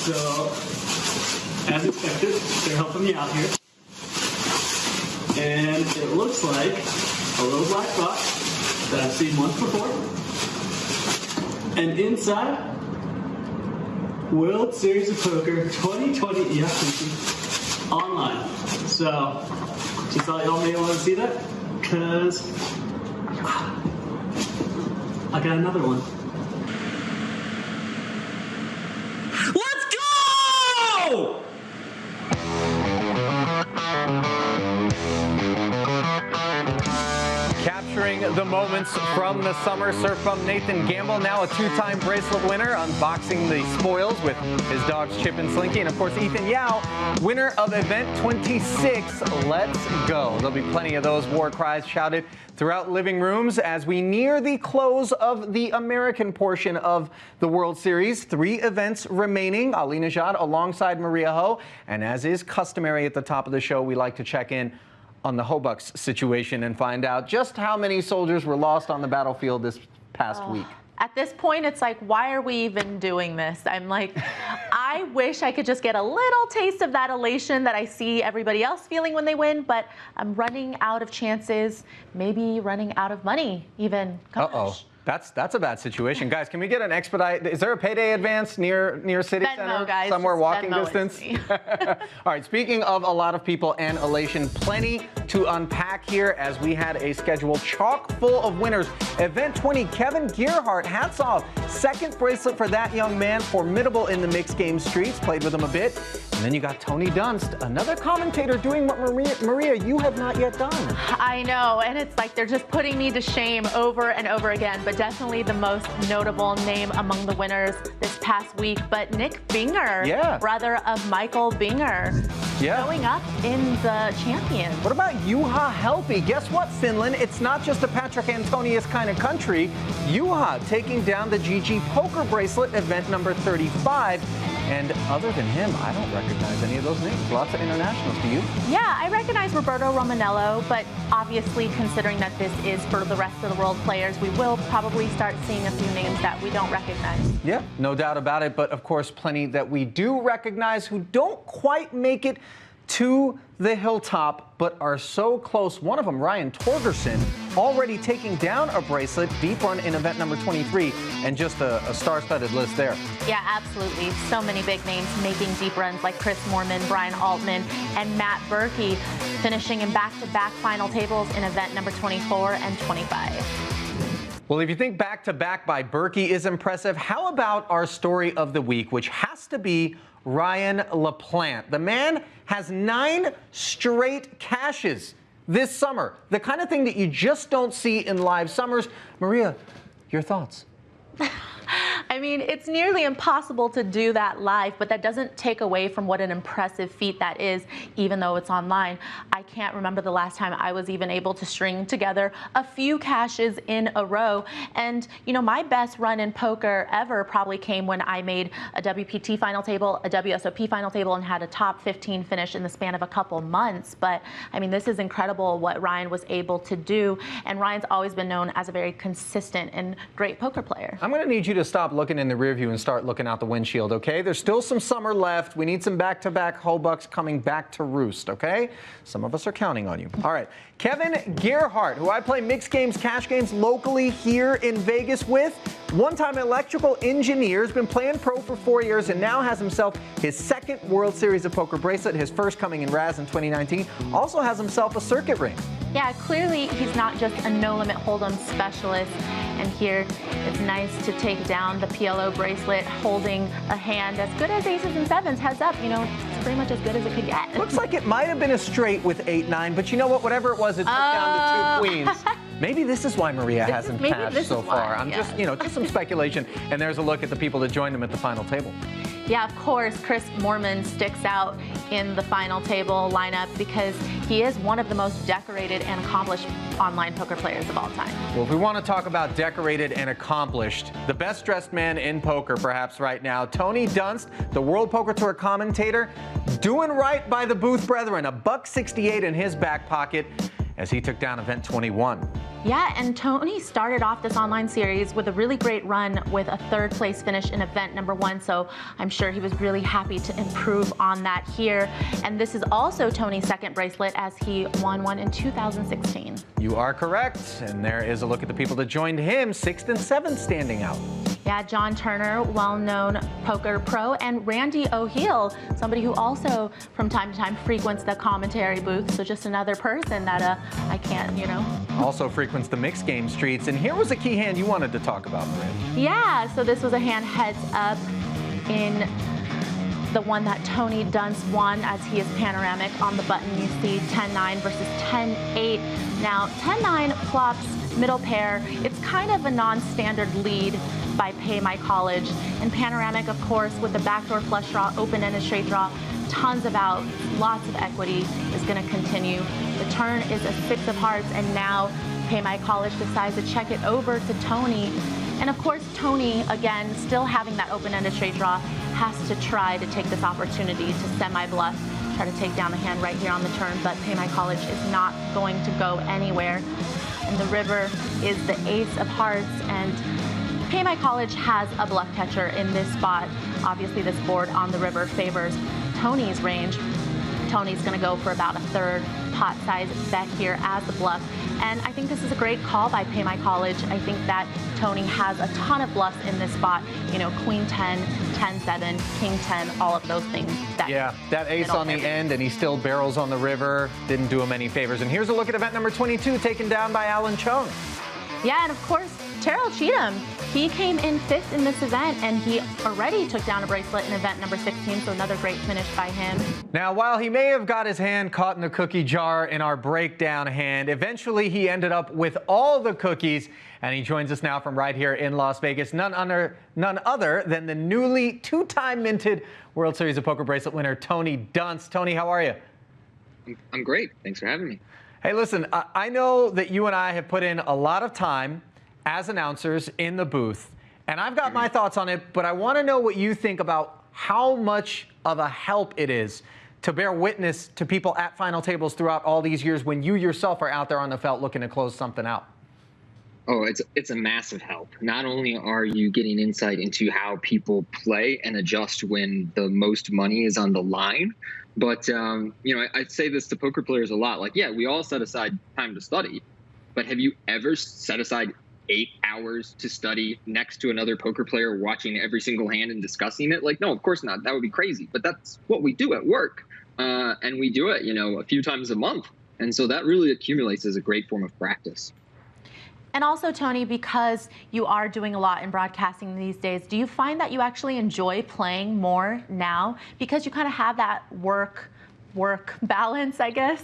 So, as expected, they're helping me out here. And it looks like a little black box that I've seen once before. And inside, World Series of Poker 2020 online. So, just thought y'all may want to see that, because I got another one. Let's go! Capturing the moments from the summer, surf bum Nathan Gamble, now a two-time bracelet winner, unboxing the spoils with his dogs Chip and Slinky, and of course Ethan Yao, winner of event 26. Let's go. There'll be plenty of those war cries shouted throughout living rooms as we near the close of the American portion of the World Series. 3 events remaining. Ali Najad alongside Maria Ho, and as is customary at the top of the show, we like to check in on the Hobucks situation and find out just how many soldiers were lost on the battlefield this past week. At this point, it's like, why are we even doing this? I'm like, I wish I could just get a little taste of that elation that I see everybody else feeling when they win, but I'm running out of chances, maybe running out of money even. Gosh. Uh-oh. That's a bad situation. Guys, can we get an expedite? Is there a payday advance near City Venmo, Center? guys, somewhere walking Venmo distance? All right, speaking of a lot of people and elation, plenty to unpack here as we had a schedule chock full of winners. Event 20, Kevin Gearhart, hats off. Second bracelet for that young man, formidable in the mixed game streets, played with him a bit. And then you got Tony Dunst, another commentator doing what Maria, you have not yet done. I know, and it's like they're just putting me to shame over and over again, but definitely the most notable name among the winners this past week. But Nick Binger, brother of Michael Binger, showing up in the champions. What about Juha Helppi? Guess what, Finland? It's not just a Patrick Antonius kind of country. Juha taking down the GGPoker bracelet, event number 35. And other than him, I don't recognize any of those names. Lots of internationals. Do you? Yeah, I recognize Roberto Romanello, but obviously considering that this is for the rest of the world players, we will probably start seeing a few names that we don't recognize. Yeah, no doubt about it. But of course, plenty that we do recognize who don't quite make it to the hilltop, but are so close. One of them, Ryan Torgerson, already taking down a bracelet, deep run in event number 23, and just a star-studded list there. Yeah, absolutely. So many big names making deep runs like Chris Moorman, Brian Altman, and Matt Berkey, finishing in back-to-back final tables in event number 24 and 25. Well, if you think back-to-back by Berkey is impressive, how about our story of the week, which has to be Ryan LaPlante. The man has 9 straight cashes this summer. The kind of thing that you just don't see in live summers. Maria, your thoughts? I mean, it's nearly impossible to do that live, but that doesn't take away from what an impressive feat that is, even though it's online. I can't remember the last time I was even able to string together a few cashes in a row. And, you know, my best run in poker ever probably came when I made a WPT final table, a WSOP final table, and had a top 15 finish in the span of a couple months. But, I mean, this is incredible what Ryan was able to do. And Ryan's always been known as a very consistent and great poker player. I'm going to need you to stop looking in the rear view and start looking out the windshield, okay? There's still some summer left. We need some back-to-back Hobucks coming back to roost, okay? Some of us are counting on you. All right, Kevin Gearhart, who I play mixed games, cash games locally here in Vegas with. One-time electrical engineer, has been playing pro for 4 years and now has himself his second World Series of Poker bracelet, his first coming in Raz in 2019. Also has himself a circuit ring. Yeah, clearly he's not just a no-limit hold'em specialist. And here, it's nice to take down the PLO bracelet, holding a hand as good as aces and sevens. Heads up, you know, it's pretty much as good as it could get. Looks like it might have been a straight with 8-9, but you know what? Whatever it was, it took down the 2 queens. Maybe this is why Maria hasn't cashed so far. I'm just, you know, just some speculation. And there's a look at the people that joined him at the final table. Yeah, of course, Chris Moorman sticks out in the final table lineup because he is one of the most decorated and accomplished online poker players of all time. Well, if we want to talk about decorated and accomplished, the best dressed man in poker perhaps right now, Tony Dunst, the World Poker Tour commentator, doing right by the Booth brethren, $168 in his back pocket as he took down event 21. Yeah, and Tony started off this online series with a really great run with a third place finish in event number 1, so I'm sure he was really happy to improve on that here. And this is also Tony's second bracelet, as he won one in 2016. You are correct, and there is a look at the people that joined him, 6th and 7th standing out. Yeah, John Turner, well-known poker pro, and Randy O'Heal, somebody who also from time to time frequents the commentary booth, so just another person that I can't, Also frequents the mixed game streets, and here was a key hand you wanted to talk about, Maria. Yeah, so this was a hand heads up in the one that Tony Dunst won, as he is panoramic. On the button you see 10-9 versus 10-8. Now 10-9 flops middle pair. It's kind of a non-standard lead by Pay My College. And panoramic, of course, with the backdoor flush draw, open-ended straight draw, tons of outs, lots of equity is going to continue. The turn is a 6 of hearts, and now Pay My College decides to check it over to Tony. And of course, Tony, again, still having that open-ended straight draw, has to try to take this opportunity to semi-bluff, try to take down the hand right here on the turn, but Pay My College is not going to go anywhere. And the river is the ace of hearts, and Pay My College has a bluff catcher in this spot. Obviously, this board on the river favors Tony's range. Tony's going to go for about a third pot size bet here as the bluff. And I think this is a great call by Pay My College. I think that Tony has a ton of bluffs in this spot. Queen 10, 10-7, King 10, all of those things. Yeah, that ace on the end, and he still barrels on the river. Didn't do him any favors. And here's a look at event number 22, taken down by Alan Chong. Yeah, and of course, Terrell Cheatham. He came in 5th in this event, and he already took down a bracelet in event number 16, so another great finish by him. Now, while he may have got his hand caught in the cookie jar in our breakdown hand, eventually he ended up with all the cookies, and he joins us now from right here in Las Vegas, none other than the newly 2-time minted World Series of Poker bracelet winner, Tony Dunst. Tony, how are you? I'm great. Thanks for having me. Hey, listen, I know that you and I have put in a lot of time as announcers in the booth, and I've got my thoughts on it, but I want to know what you think about how much of a help it is to bear witness to people at final tables throughout all these years when you yourself are out there on the felt looking to close something out. Oh, it's a massive help. Not only are you getting insight into how people play and adjust when the most money is on the line, but I say this to poker players a lot. Like, yeah, we all set aside time to study, but have you ever set aside 8 hours to study next to another poker player watching every single hand and discussing it? Like, no, of course not. That would be crazy. But that's what we do at work. And we do it, a few times a month. And so that really accumulates as a great form of practice. And also, Tony, because you are doing a lot in broadcasting these days, do you find that you actually enjoy playing more now because you kind of have that work balance, I guess?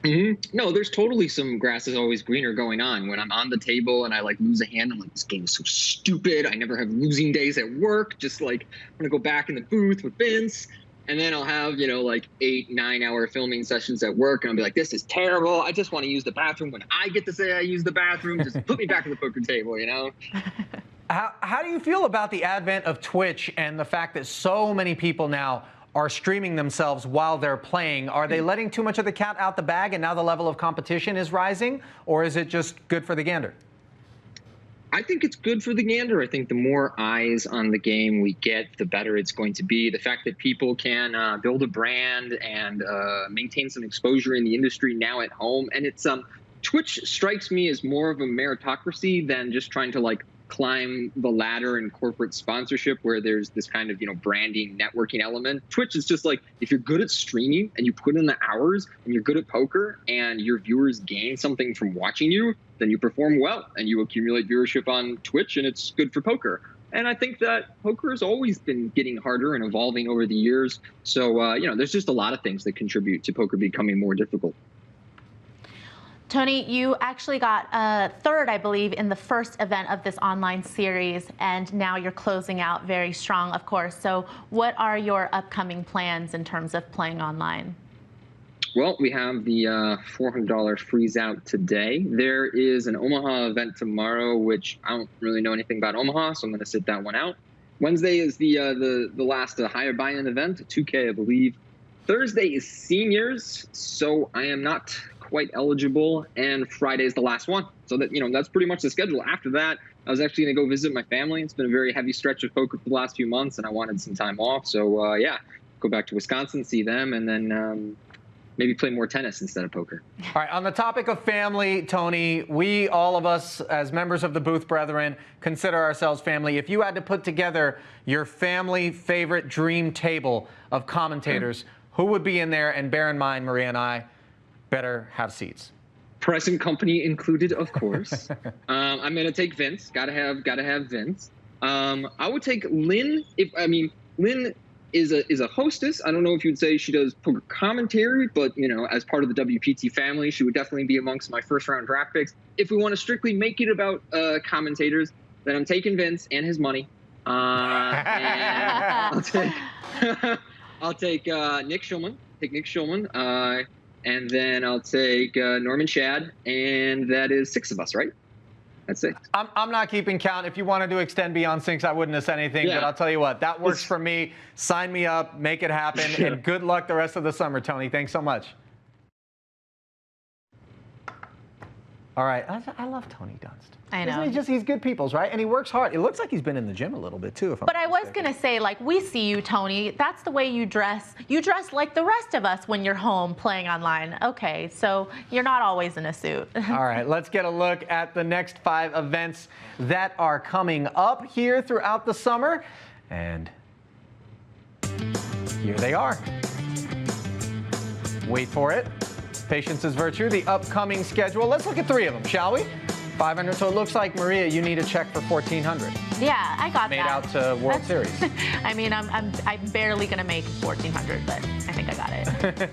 Mm-hmm. No, there's totally some grass is always greener going on. When I'm on the table and I lose a hand, I'm like, this game is so stupid. I never have losing days at work. Just I'm gonna go back in the booth with Vince. And then I'll have, 8-9 hour filming sessions at work. And I'll be like, this is terrible. I just want to use the bathroom when I get to say I use the bathroom. Just put me back at the poker table, How do you feel about the advent of Twitch and the fact that so many people now are streaming themselves while they're playing? Are they letting too much of the cat out the bag and now the level of competition is rising? Or is it just good for the gander? I think it's good for the gander. I think the more eyes on the game we get, the better it's going to be. The fact that people can build a brand and maintain some exposure in the industry now at home. And it's Twitch strikes me as more of a meritocracy than just trying to climb the ladder in corporate sponsorship where there's this kind of, branding, networking element. Twitch is just if you're good at streaming and you put in the hours and you're good at poker and your viewers gain something from watching you, then you perform well and you accumulate viewership on Twitch, and it's good for poker. And I think that poker has always been getting harder and evolving over the years. So, there's just a lot of things that contribute to poker becoming more difficult. Tony, you actually got third, I believe, in the first event of this online series, and now you're closing out very strong, of course. So what are your upcoming plans in terms of playing online? Well, we have the $400 freeze out today. There is an Omaha event tomorrow, which I don't really know anything about Omaha, so I'm going to sit that one out. Wednesday is the last higher buy-in event, 2K, I believe. Thursday is seniors, so I am not quite eligible, and Friday is the last one. So that, that's pretty much the schedule. After that, I was actually going to go visit my family. It's been a very heavy stretch of poker for the last few months, and I wanted some time off. So yeah, go back to Wisconsin, see them, and then maybe play more tennis instead of poker. All right, on the topic of family, Tony, we, all of us as members of the Booth Brethren, consider ourselves family. If you had to put together your family favorite dream table of commentators, who would be in there? And bear in mind, Maria and I better have seats. Present company included, of course. I'm going to take Vince. Gotta have Vince. I would take Lynn. Lynn is a hostess. I don't know if you'd say she does poker commentary, but as part of the WPT family, she would definitely be amongst my first round draft picks. If we want to strictly make it about commentators, then I'm taking Vince and his money. And I'll take Nick Schulman. And then I'll take Norman Shad, and that is 6 of us, right? That's it. I'm not keeping count. If you wanted to extend beyond 6, I wouldn't have said anything, but I'll tell you what, that works for me. Sign me up, make it happen, and good luck the rest of the summer, Tony. Thanks so much. All right, I love Tony Dunst. I know. He's good people's, right? And he works hard. It looks like he's been in the gym a little bit, too. But I was going to say, we see you, Tony. That's the way you dress. You dress like the rest of us when you're home playing online. Okay, so you're not always in a suit. All right, let's get a look at the next 5 events that are coming up here throughout the summer. And here they are. Wait for it. Patience is virtue. The upcoming schedule. Let's look at 3 of them, shall we? 500. So it looks like, Maria, you need a check for 1,400. Yeah, I got Made that. out to World Series. I mean, I'm barely gonna make 1,400, but I think I got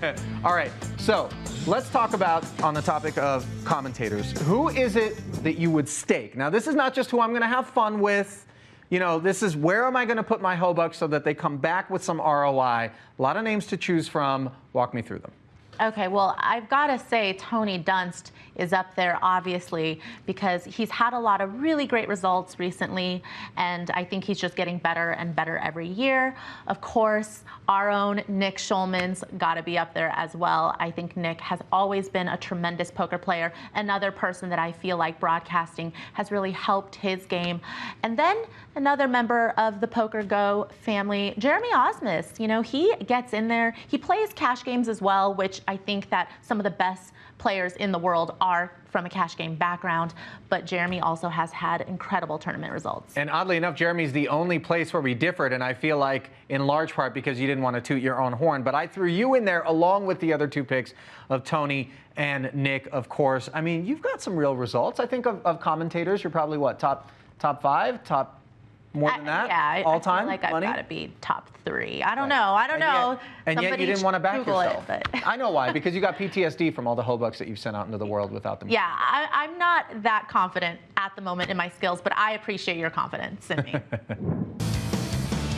it. All right. So let's talk about, on the topic of commentators, who is it that you would stake? Now, this is not just who I'm going to have fun with. This is where am I going to put my hobucks so that they come back with some ROI. A lot of names to choose from. Walk me through them. Okay, well, I've got to say Tony Dunst is up there, obviously, because he's had a lot of really great results recently, and I think he's just getting better and better every year. Of course, our own Nick Schulman's got to be up there as well. I think Nick has always been a tremendous poker player, another person that I feel like broadcasting has really helped his game. And then another member of the Poker Go family, Jeremy Osmus. He gets in there. He plays cash games as well, which I think that some of the best players in the world are from a cash game background, but Jeremy also has had incredible tournament results. And oddly enough, Jeremy's the only place where we differed, and I feel like in large part because you didn't want to toot your own horn, but I threw you in there along with the other 2 picks of Tony and Nick, of course. I mean, you've got some real results. I think of commentators, you're probably what, top 5, top more than that? Yeah, all time. I feel like money? I've got to be top 3. I don't know. And yet you didn't want to back Google yourself. But I know why, because you got PTSD from all the hobucks that you've sent out into the world without them. Yeah, I'm not that confident at the moment in my skills, but I appreciate your confidence in me.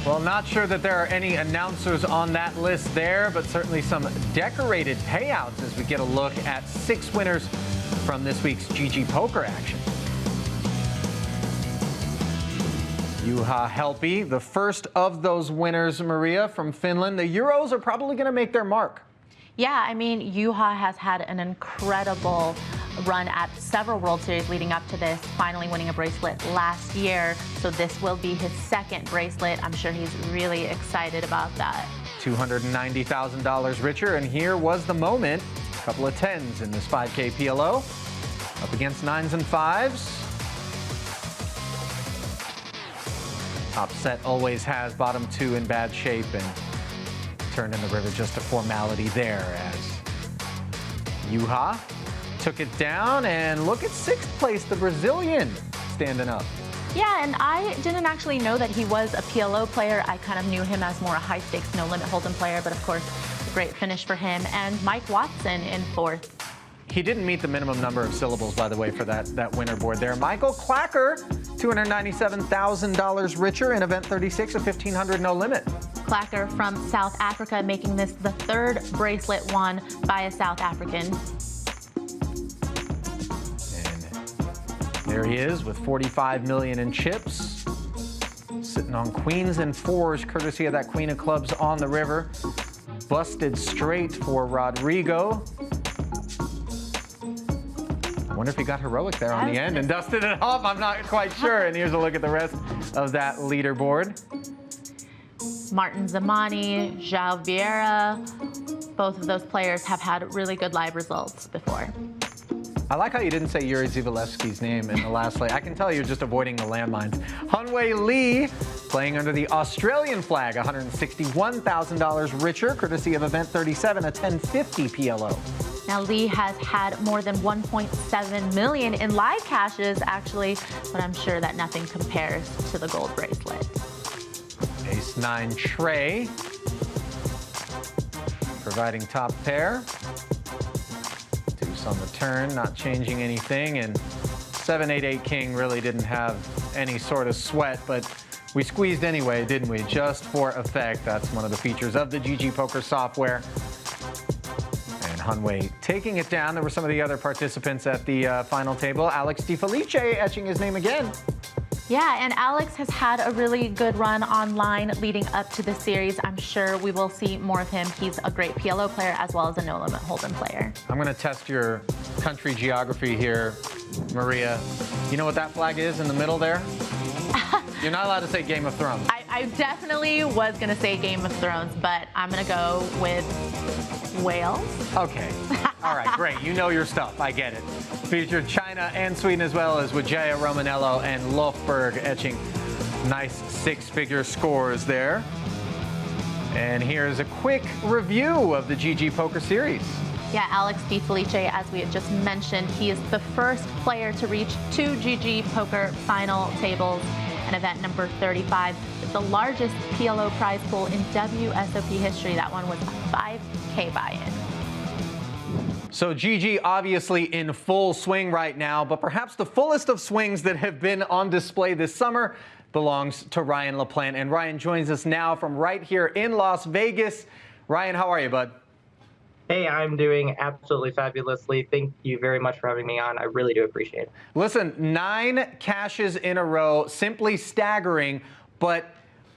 Well, not sure that there are any announcers on that list there, but certainly some decorated payouts as we get a look at 6 winners from this week's GGPoker action. Juha Helppi, the first of those winners, Maria, from Finland. The Euros are probably going to make their mark. Yeah, I mean, Juha has had an incredible run at several World Series leading up to this, finally winning a bracelet last year. So this will be his 2nd bracelet. I'm sure he's really excited about that. $290,000 richer, and here was the moment. A couple of 10s in this 5K PLO, up against 9s and 5s. Top set always has bottom 2 in bad shape, and turned in the river just a formality there as Juha took it down. And look at 6th place, the Brazilian, standing up. Yeah, and I didn't actually know that he was a PLO player. I kind of knew him as more a high-stakes, no-limit hold'em player, but of course, a great finish for him. And Mike Watson in 4th. He didn't meet the minimum number of syllables, by the way, for that winner board there. Michael Clacker, $297,000 richer in event 36, a 1,500 no limit. Clacker from South Africa, making this the 3rd bracelet won by a South African. And there he is with 45 million in chips, sitting on queens and 4s, courtesy of that Queen of Clubs on the river. busted straight for Rodrigo. I wonder if he got heroic there on the end and dusted it off. I'm not quite sure. And here's a look at the rest of that leaderboard. Martin Zamani, João Vieira, both of those players have had really good live results before. I like how you didn't say Yuri Zivalevsky's name in the last lay. I can tell you're just avoiding the landmines. Hunwei Lee playing under the Australian flag, $161,000 richer, courtesy of event 37, a 1050 PLO. Now, Lee has had more than 1.7 million in live cashes, actually, but I'm sure that nothing compares to the gold bracelet. Ace-9 Trey providing top pair. Deuce on the turn, not changing anything, and 7-8-8 King really didn't have any sort of sweat, but we squeezed anyway, didn't we? Just for effect. That's one of the features of the GGPoker software. Hunwei taking it down. There were some of the other participants at the final table. Alex DiFelice etching his name again. Yeah, and Alex has had a really good run online leading up to the series. I'm sure we will see more of him. He's a great PLO player as well as a no-limit hold'em player. I'm going to test your country geography here, Maria. You know what that flag is in the middle there? You're not allowed to say Game of Thrones. I definitely was going to say Game of Thrones, but I'm going to go with Wales. Okay. All right, great. You know your stuff. I get it. Featured China and Sweden as well as Wijaya Romanello and Lofberg etching nice six-figure scores there. And here's a quick review of the GGPoker series. Yeah, Alex DiFelice, as we had just mentioned, he is the first player to reach 2 GGPoker final tables. And event number 35 is the largest PLO prize pool in WSOP history. That one was a 5K buy-in. So GG obviously in full swing right now, but perhaps the fullest of swings that have been on display this summer belongs to Ryan LaPlante. And Ryan joins us now from right here in Las Vegas. Ryan, how are you, bud? Hey, I'm doing absolutely fabulously. Thank you very much for having me on. I really do appreciate it. Listen, 9 cashes in a row, simply staggering, but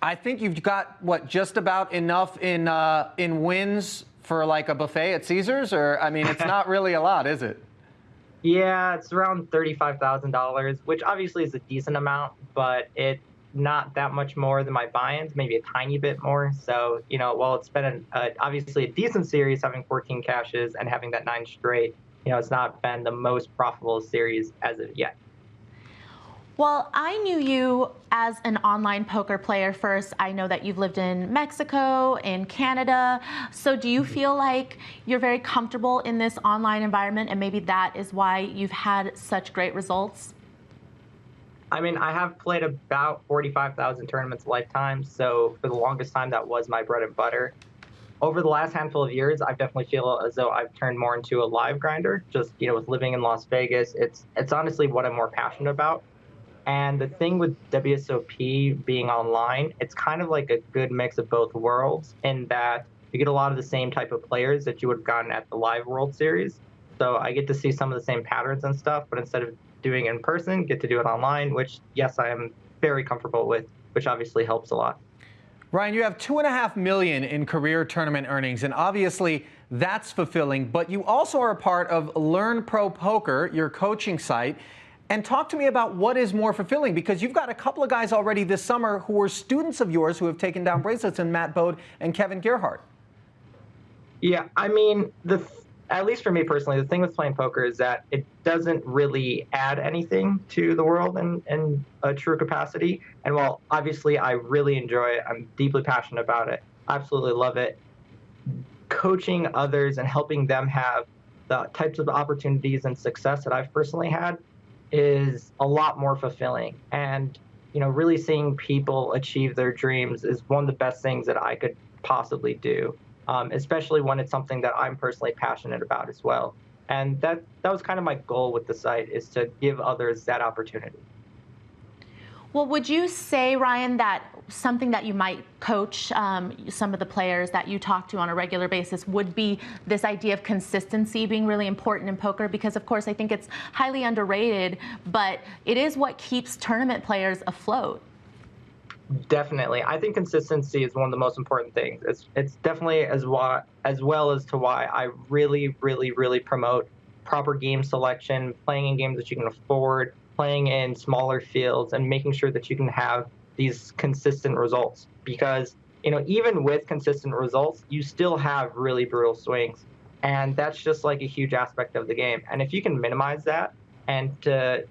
I think you've got, what, just about enough in wins for like a buffet at Caesars? Or, I mean, it's not really a lot, is it? Yeah, it's around $35,000, which obviously is a decent amount, but it's not that much more than my buy-ins, maybe a tiny bit more. So, you know, while it's been obviously a decent series, having 14 cashes and having that 9 straight, you know, it's not been the most profitable series as of yet. Well, I knew you as an online poker player first. I know that you've lived in Mexico, in Canada. So do you feel like you're very comfortable in this online environment, and maybe that is why you've had such great results? I mean, I have played about 45,000 tournaments a lifetime, so for the longest time, that was my bread and butter. Over the last handful of years, I definitely feel as though I've turned more into a live grinder. Just, you know, with living in Las Vegas, it's honestly what I'm more passionate about. And the thing with WSOP being online, it's kind of like a good mix of both worlds in that you get a lot of the same type of players that you would have gotten at the live World Series. So I get to see some of the same patterns and stuff, but instead of doing it in person, get to do it online, which, yes, I am very comfortable with, which obviously helps a lot. Ryan, you have $2.5 million in career tournament earnings, and obviously that's fulfilling, but you also are a part of Learn Pro Poker, your coaching site. And talk to me about what is more fulfilling, because you've got a couple of guys already this summer who are students of yours who have taken down bracelets, in Matt Bode and Kevin Gerhardt. Yeah, I mean, at least for me personally, the thing with playing poker is that it doesn't really add anything to the world in a true capacity. And while obviously I really enjoy it, I'm deeply passionate about it, absolutely love it, coaching others and helping them have the types of opportunities and success that I've personally had is a lot more fulfilling. And, you know, really seeing people achieve their dreams is one of the best things that I could possibly do. Especially when it's something that I'm personally passionate about as well. And that was kind of my goal with the site, is to give others that opportunity. Well, would you say, Ryan, that something that you might coach some of the players that you talk to on a regular basis would be this idea of consistency being really important in poker? Because, of course, I think it's highly underrated, but it is what keeps tournament players afloat. Definitely. I think consistency is one of the most important things. It's definitely as well as to why I really, really, really promote proper game selection, playing in games that you can afford, playing in smaller fields, and making sure that you can have these consistent results. Because, even with consistent results, you still have really brutal swings. And that's just like a huge aspect of the game. And if you can minimize that and to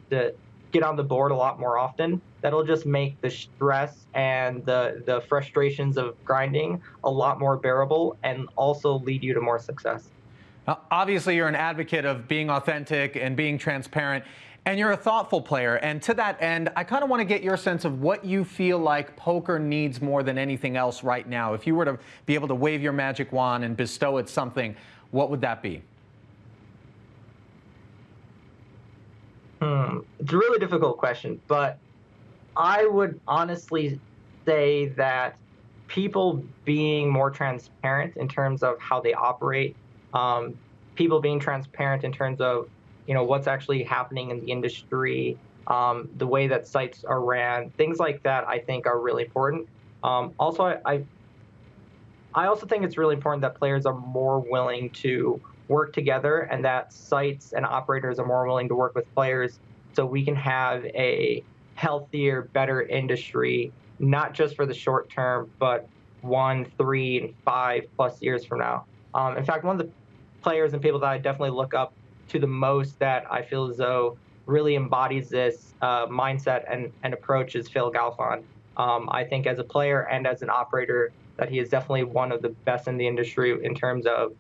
get on the board a lot more often, that'll just make the stress and the frustrations of grinding a lot more bearable and also lead you to more success. Obviously, you're an advocate of being authentic and being transparent, and you're a thoughtful player. And to that end, I kind of want to get your sense of what you feel like poker needs more than anything else right now. If you were to be able to wave your magic wand and bestow it something, what would that be? It's a really difficult question, but I would honestly say that people being more transparent in terms of how they operate, people being transparent in terms of what's actually happening in the industry, the way that sites are ran, things like that, I think are really important. Also, I also think it's really important that players are more willing to work together and that sites and operators are more willing to work with players so we can have a healthier, better industry, not just for the short term, but 1, 3, and 5+ years from now. In fact, one of the players and people that I definitely look up to the most that I feel as though really embodies this mindset and approach is Phil Galfond. I think as a player and as an operator that he is definitely one of the best in the industry in terms of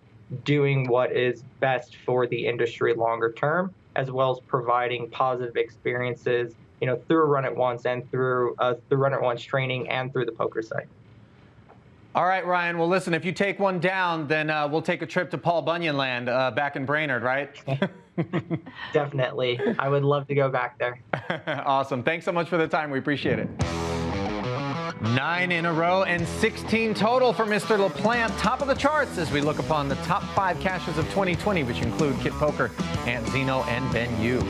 doing what is best for the industry longer term, as well as providing positive experiences, through Run It Once and through Run It Once training and through the poker site. All right, Ryan. Well, listen, if you take one down, then we'll take a trip to Paul Bunyan land back in Brainerd, right? Definitely. I would love to go back there. Awesome. Thanks so much for the time. We appreciate it. 9 in a row and 16 total for Mr. LaPlante, top of the charts as we look upon the top 5 cashes of 2020, which include Kit Poker, Ant Zeno, and Ben Yu.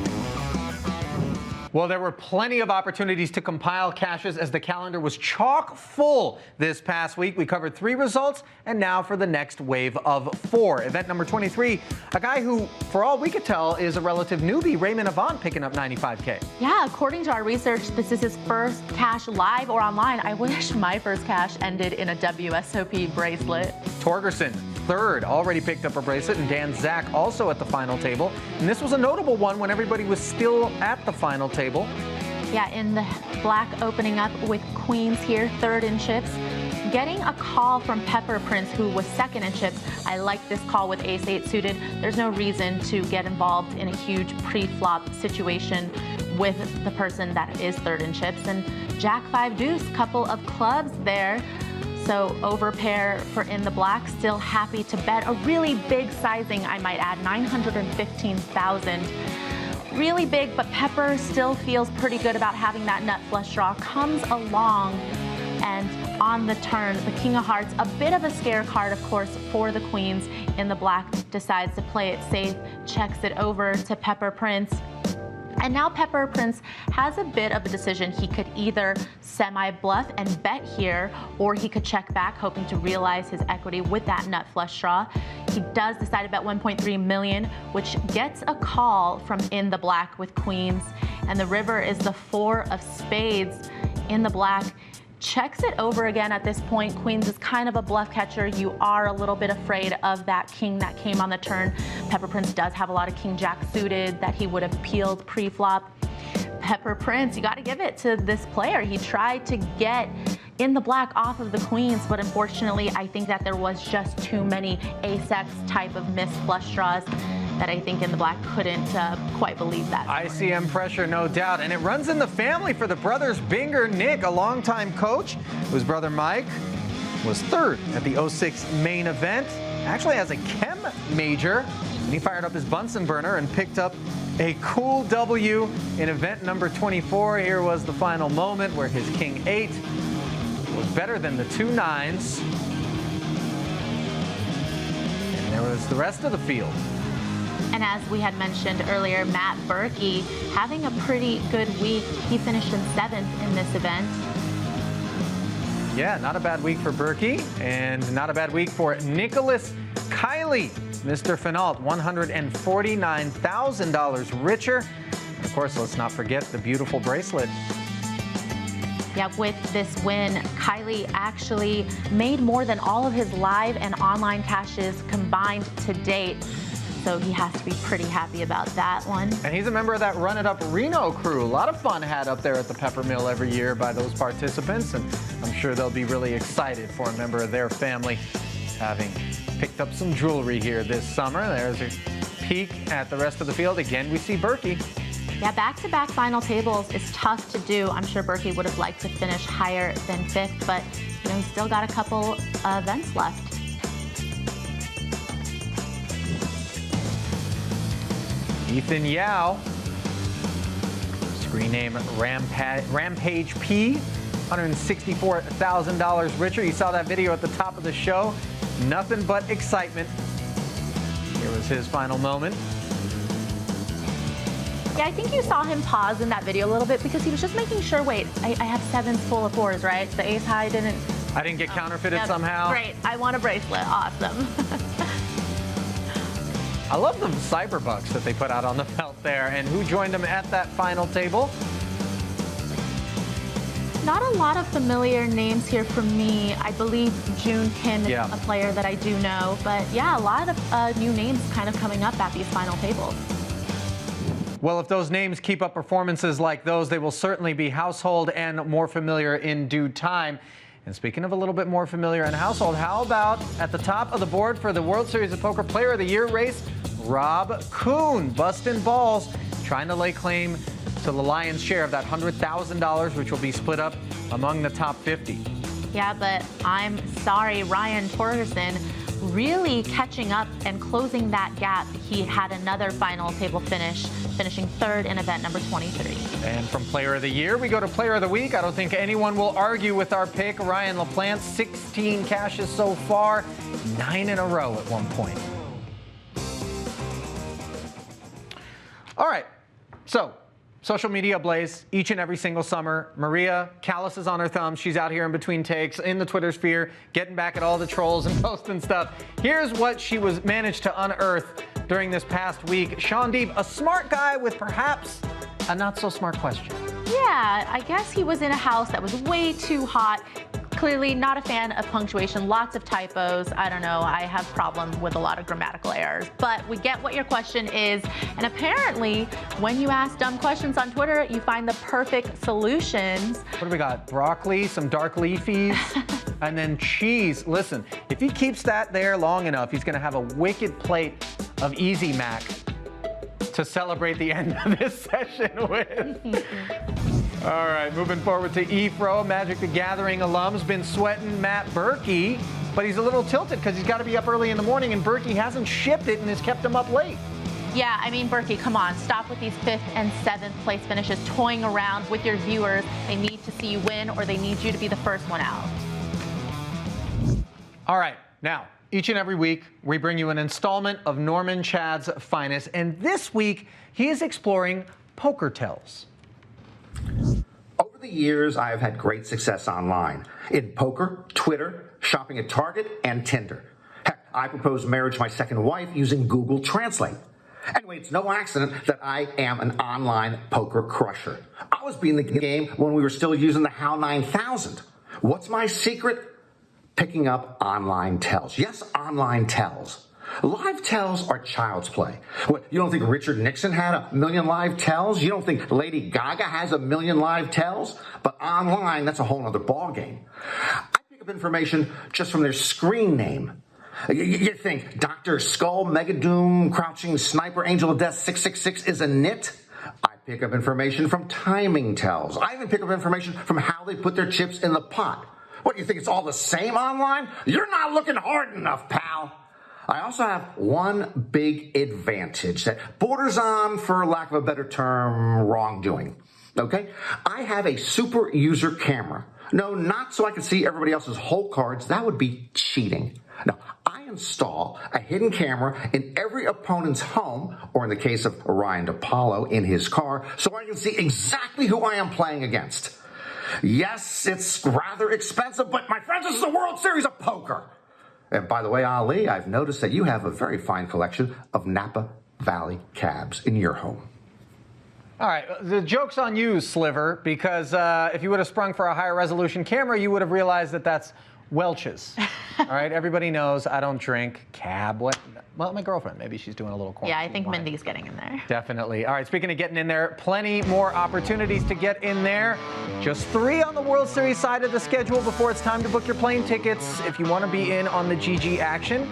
Well, there were plenty of opportunities to compile cashes as the calendar was chock full this past week. We covered 3 results, and now for the next wave of 4. Event number 23, a guy who, for all we could tell, is a relative newbie, Raymond Avant, picking up $95K. Yeah, according to our research, this is his first cash live or online. I wish my first cash ended in a WSOP bracelet. Torgerson, third, already picked up a bracelet, and Dan Zach also at the final table. And this was a notable one when everybody was still at the final table. Yeah, in the black opening up with queens here, third in chips. Getting a call from Pepper Prince, who was second in chips. I like this call with ace-8 suited. There's no reason to get involved in a huge pre-flop situation with the person that is third in chips. And Jack-5 deuce, couple of clubs there. So overpair for in the black, still happy to bet. A really big sizing, I might add, 915,000. Really big, but Pepper still feels pretty good about having that nut flush draw. Comes along and on the turn, the King of Hearts, a bit of a scare card, of course, for the queens in the black, decides to play it safe, checks it over to Pepper Prince. And now Pepper Prince has a bit of a decision. He could either semi-bluff and bet here, or he could check back, hoping to realize his equity with that nut flush draw. He does decide to bet 1.3 million, which gets a call from in the black with queens. And the river is the 4 of spades in the black. Checks it over again at this point. Queens is kind of a bluff catcher. You are a little bit afraid of that king that came on the turn. Pepper Prince does have a lot of king jack suited that he would have peeled pre-flop. Pepper Prince, you got to give it to this player. He tried to get in the black off of the queens, but unfortunately, I think that there was just too many ace-X type of missed flush draws that I think in the black couldn't quite believe that. ICM pressure, no doubt. And it runs in the family for the brothers Binger. Nick, a longtime coach, whose brother Mike was third at the 06 main event. Actually has a chem major. And he fired up his Bunsen burner and picked up a cool W in event number 24. Here was the final moment where his King 8 was better than the 2 9s. And there was the rest of the field. And as we had mentioned earlier, Matt Berkey having a pretty good week. He finished in 7th in this event. Yeah, not a bad week for Berkey, and not a bad week for Nicholas Kiley. Mr. Finault, $149,000 richer. And of course, let's not forget the beautiful bracelet. Yeah, with this win, Kiley actually made more than all of his live and online cashes combined to date. So he has to be pretty happy about that one. And he's a member of that Run It Up Reno crew. A lot of fun had up there at the Pepper Mill every year by those participants, and I'm sure they'll be really excited for a member of their family having picked up some jewelry here this summer. There's a peek at the rest of the field. Again, we see Berkey. Yeah, back-to-back final tables is tough to do. I'm sure Berkey would have liked to finish higher than 5th, but he's still got a couple events left. Ethan Yao, screen name Rampage P, $164,000 richer. You saw that video at the top of the show. Nothing but excitement. Here was his final moment. Yeah, I think you saw him pause in that video a little bit because he was just making sure, wait, I have 7s full of 4s, right? The ace high didn't... I didn't get counterfeited somehow. Great, I want a bracelet, awesome. I love the cyberbucks that they put out on the belt there. And who joined him at that final table? Not a lot of familiar names here for me. I believe June Kim is a player that I do know. But yeah, a lot of new names kind of coming up at these final tables. Well, if those names keep up performances like those, they will certainly be household and more familiar in due time. And speaking of a little bit more familiar and household, how about at the top of the board for the World Series of Poker Player of the Year race, Rob Kuhn, busting balls, trying to lay claim to the lion's share of that $100,000, which will be split up among the top 50. Yeah, but I'm sorry, Ryan Torgerson really catching up and closing that gap. He had another final table finish, finishing 3rd in event number 23. And from Player of the Year, we go to Player of the Week. I don't think anyone will argue with our pick. Ryan LaPlante, 16 cashes so far, 9 in a row at one point. All right, so social media ablaze each and every single summer. Maria calluses on her thumb. She's out here in between takes in the Twitter sphere, getting back at all the trolls and posting stuff. Here's what she was managed to unearth during this past week. Sean Deeb, a smart guy with perhaps a not so smart question. Yeah, I guess he was in a house that was way too hot. Clearly not a fan of punctuation, lots of typos. I don't know, I have problem with a lot of grammatical errors. But we get what your question is, and apparently when you ask dumb questions on Twitter, you find the perfect solutions. What do we got? Broccoli, some dark leafies, and then cheese. Listen, if he keeps that there long enough, he's gonna have a wicked plate of Easy Mac to celebrate the end of this session with. All right, moving forward to E-Pro, Magic the Gathering alum's been sweating Matt Berkey, but he's a little tilted because he's got to be up early in the morning, and Berkey hasn't shipped it and has kept him up late. Yeah, I mean, Berkey, come on, stop with these 5th and 7th place finishes, toying around with your viewers. They need to see you win, or they need you to be the first one out. All right, now, each and every week, we bring you an installment of Norman Chad's Finest, and this week, he is exploring poker tells. Over the years, I have had great success online in poker, Twitter, shopping at Target, and Tinder. Heck, I proposed marriage to my second wife using Google Translate. Anyway, it's no accident that I am an online poker crusher. I was beating the game when we were still using the HAL 9000. What's my secret? Picking up online tells. Yes, online tells. Live tells are child's play. What, you don't think Richard Nixon had 1 million live tells? You don't think Lady Gaga has 1 million live tells? But online, that's a whole other ballgame. I pick up information just from their screen name. You think Dr. Skull, Megadoom, Crouching Sniper, Angel of Death 666 is a nit? I pick up information from timing tells. I even pick up information from how they put their chips in the pot. What, you think it's all the same online? You're not looking hard enough, pal. I also have one big advantage that borders on, for lack of a better term, wrongdoing. Okay? I have a super user camera. No, not so I can see everybody else's hole cards. That would be cheating. No, I install a hidden camera in every opponent's home, or in the case of Ryan DePaulo, in his car, so I can see exactly who I am playing against. Yes, it's rather expensive, but my friends, this is the World Series of Poker. And by the way, Ali, I've noticed that you have a very fine collection of Napa Valley cabs in your home. All right, the joke's on you, Sliver, because if you would have sprung for a higher resolution camera, you would have realized that that's Welch's. All right, everybody knows I don't drink. Cab, what? Well, my girlfriend, maybe she's doing a little corn. Yeah, I think Mindy's getting in there. Definitely. All right, speaking of getting in there, plenty more opportunities to get in there. Just 3 on the World Series side of the schedule before it's time to book your plane tickets if you want to be in on the GG action.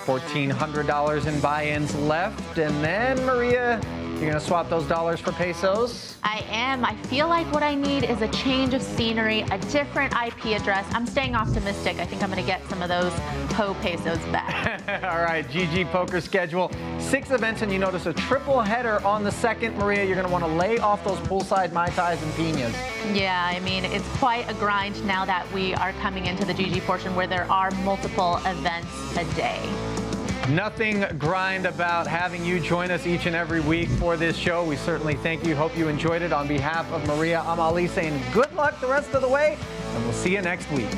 $1,400 in buy-ins left. And then, Maria, you're going to swap those dollars for pesos? I am. I feel like what I need is a change of scenery, a different IP address. I'm staying optimistic. I think I'm going to get some of those pesos back. All right, GG Poker schedule. 6 events, and you notice a triple header on the second. Maria, you're going to want to lay off those poolside Mai Tais and pinas. Yeah, I mean, it's quite a grind now that we are coming into the GG portion where there are multiple events a day. Nothing grind about having you join us each and every week for this show. We certainly thank you. Hope you enjoyed it. On behalf of Maria, I'm Ali saying good luck the rest of the way, and we'll see you next week.